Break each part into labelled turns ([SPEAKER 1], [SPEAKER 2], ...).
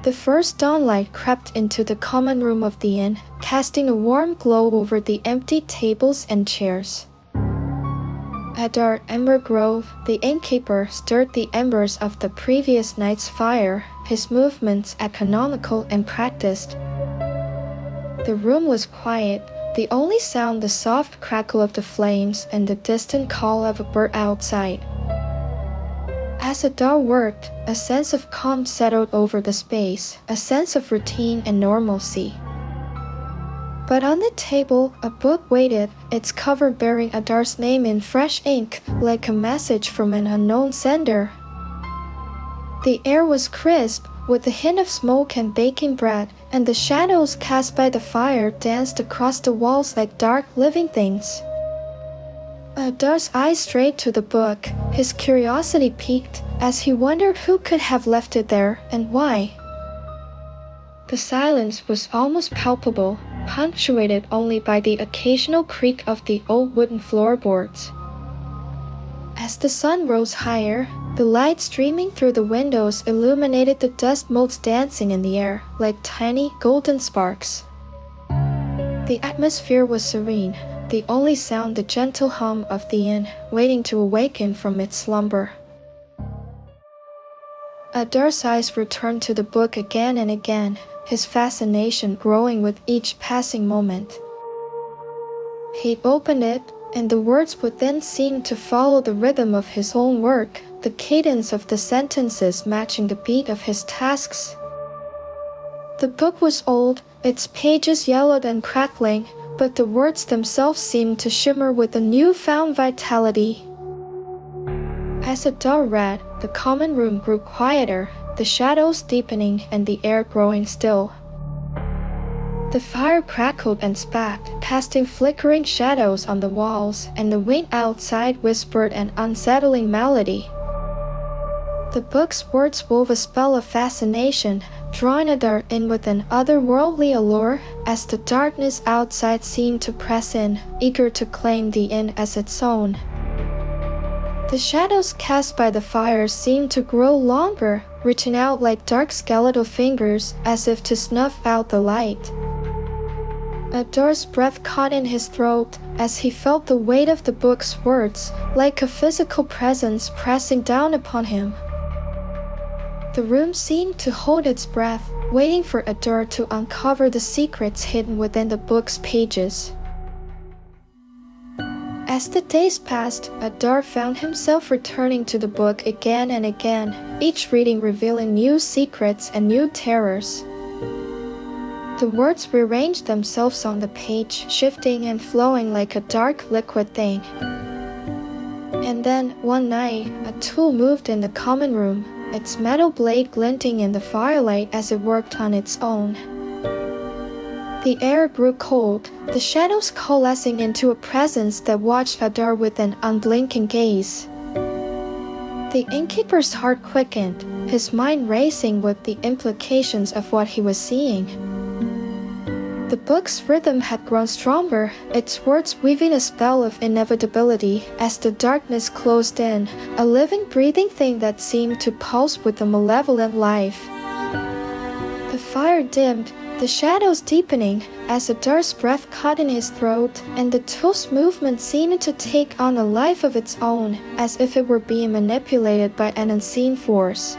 [SPEAKER 1] The first dawnlight crept into the common room of the inn, casting a warm glow over the empty tables and chairs. Adur, Embergrove, the innkeeper, stirred the embers of the previous night's fire, his movements economical and practiced. The room was quiet, the only sound the soft crackle of the flames and the distant call of a bird outside. As Adur worked, a sense of calm settled over the space, a sense of routine and normalcy. But on the table, a book waited, its cover bearing Adur's name in fresh ink, like a message from an unknown sender. The air was crisp, with a hint of smoke and baking bread, and the shadows cast by the fire danced across the walls like dark living things. Adur's eyes strayed to the book, his curiosity piqued, as he wondered who could have left it there, and why. The silence was almost palpable, punctuated only by the occasional creak of the old wooden floorboards. As the sun rose higher, the light streaming through the windows illuminated the dust motes dancing in the air, like tiny golden sparks. The atmosphere was serene, the only sound the gentle hum of the inn, waiting to awaken from its slumber. Adur's eyes returned to the book again and again, his fascination growing with each passing moment. He opened it, and the words within seemed to follow the rhythm of his own work, the cadence of the sentences matching the beat of his tasks. The book was old, its pages yellowed and crackling, but the words themselves seemed to shimmer with a newfound vitality. As Adur read, the common room grew quieter, the shadows deepening and the air growing still. The fire crackled and spat, casting flickering shadows on the walls, and the wind outside whispered an unsettling melody. The book's words wove a spell of fascination, drawing Adur in with an otherworldly allure, as the darkness outside seemed to press in, eager to claim the inn as its own. The shadows cast by the fire seemed to grow longer, reaching out like dark skeletal fingers, as if to snuff out the light. Adur's breath caught in his throat as he felt the weight of the book's words, like a physical presence pressing down upon him. The room seemed to hold its breath, waiting for Adur to uncover the secrets hidden within the book's pages. As the days passed, Adur found himself returning to the book again and again, each reading revealing new secrets and new terrors. The words rearranged themselves on the page, shifting and flowing like a dark liquid thing. And then, one night, a tool moved in the common room, its metal blade glinting in the firelight as it worked on its own. The air grew cold, the shadows coalescing into a presence that watched Adur with an unblinking gaze. The innkeeper's heart quickened, his mind racing with the implications of what he was seeing. The book's rhythm had grown stronger, its words weaving a spell of inevitability as the darkness closed in, a living, breathing thing that seemed to pulse with a malevolent life. The fire dimmed, the shadows deepening, as Adur's breath caught in his throat, and the tool's movement seemed to take on a life of its own, as if it were being manipulated by an unseen force.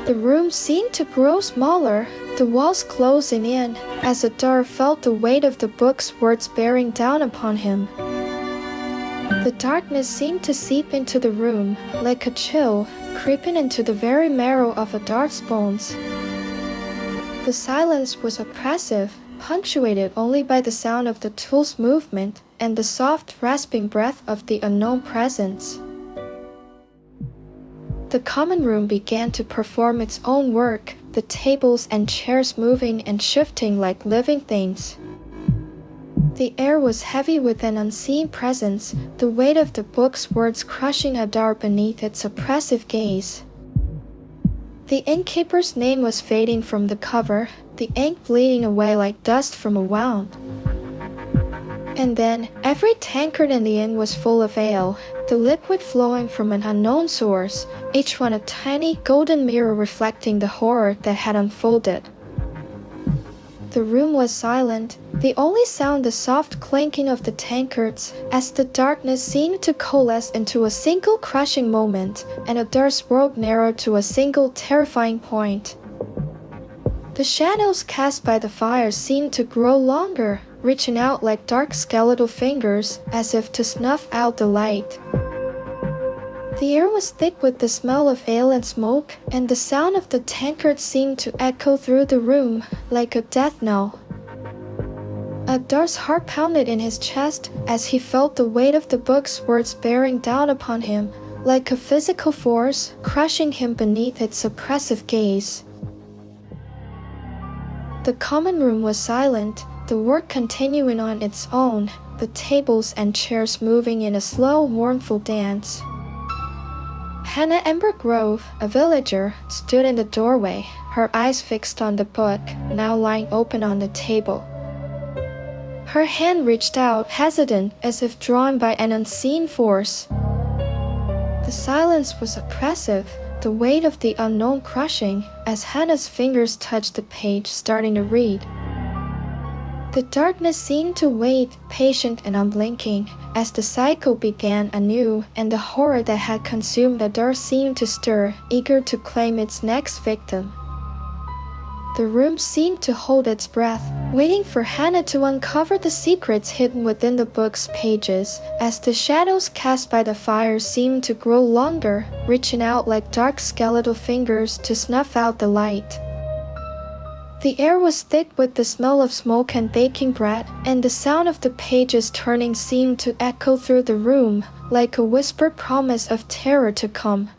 [SPEAKER 1] The room seemed to grow smaller, the walls closing in, as Adur felt the weight of the book's words bearing down upon him. The darkness seemed to seep into the room, like a chill, creeping into the very marrow of Adur's bones. The silence was oppressive, punctuated only by the sound of the tool's movement and the soft, rasping breath of the unknown presence. The common room began to perform its own work, the tables and chairs moving and shifting like living things. The air was heavy with an unseen presence, the weight of the book's words crushing Adur beneath its oppressive gaze. The innkeeper's name was fading from the cover, the ink bleeding away like dust from a wound. And then, every tankard in the inn was full of ale, the liquid flowing from an unknown source, each one a tiny golden mirror reflecting the horror that had unfolded. The room was silent, the only sound the soft clanking of the tankards, as the darkness seemed to coalesce into a single crushing moment, and Adur's world narrowed to a single terrifying point. The shadows cast by the fire seemed to grow longer, reaching out like dark skeletal fingers, as if to snuff out the light. The air was thick with the smell of ale and smoke, and the sound of the tankard seemed to echo through the room, like a death knell. Adur's heart pounded in his chest as he felt the weight of the book's words bearing down upon him, like a physical force, crushing him beneath its oppressive gaze. The common room was silent, the work continuing on its own, the tables and chairs moving in a slow, mournful dance. Hannah Embergrove, a villager, stood in the doorway, her eyes fixed on the book, now lying open on the table. Her hand reached out, hesitant, as if drawn by an unseen force. The silence was oppressive, the weight of the unknown crushing, as Hannah's fingers touched the page, starting to read. The darkness seemed to wait, patient and unblinking, as the cycle began anew, and the horror that had consumed Adur seemed to stir, eager to claim its next victim. The room seemed to hold its breath, waiting for Hannah to uncover the secrets hidden within the book's pages, as the shadows cast by the fire seemed to grow longer, reaching out like dark skeletal fingers to snuff out the light. The air was thick with the smell of smoke and baking bread, and the sound of the pages turning seemed to echo through the room, like a whispered promise of terror to come.